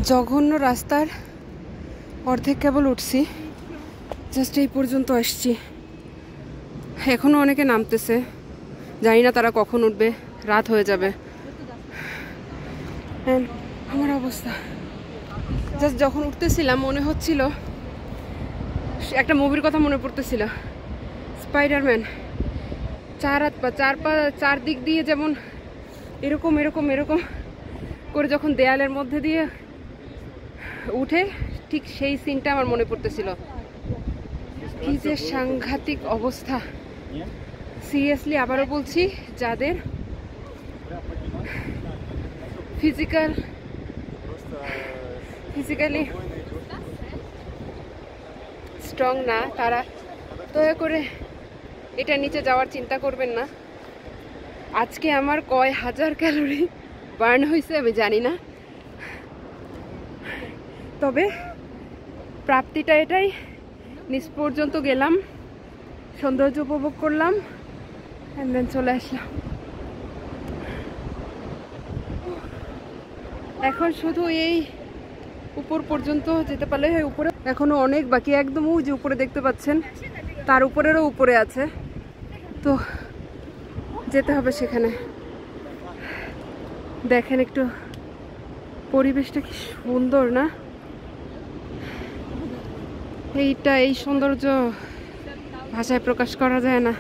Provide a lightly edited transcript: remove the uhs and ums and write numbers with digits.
জঘন্য রাস্তার অর্ধেক কেবল উঠছি, জাস্ট এই পর্যন্ত আসছি। এখনো অনেকে নামতেছে, জানি না তারা কখন উঠবে, রাত হয়ে যাবে। আমার অবস্থা জাস্ট যখন উঠতেছিলাম মনে হচ্ছিল একটা মুভির কথা মনে পড়তেছিল, স্পাইডারম্যান। চার দিক দিয়ে যেমন এরকম এরকম এরকম করে যখন দেয়ালের মধ্যে দিয়ে উঠে, ঠিক সেই সিনটা আমার মনে পড়তেছিল। কি যে সাংঘাতিক অবস্থা, সিরিয়াসলি আবারও বলছি, যাদের ফিজিক্যালি স্ট্রং না, তারা দয়া করে এটা নিচে যাওয়ার চিন্তা করবেন না। আজকে আমার কয় হাজার ক্যালোরি বার্ন হয়েছে আমি জানি না, তবে প্রাপ্তিটা এটাই, নিচ পর্যন্ত গেলাম, সৌন্দর্য উপভোগ করলাম, এন্ড দেন চলে আসলাম। এখন শুধু এই উপর পর্যন্ত যেতে পারলে হয়। উপরে এখনো অনেক বাকি, একদম ওই যে উপরে দেখতে পাচ্ছেন, তার উপরেরও উপরে আছে, তো যেতে হবে সেখানে। দেখেন একটু পরিবেশটা কি সুন্দর না, এই সৌন্দর্য ভাষায় প্রকাশ করা যায় না।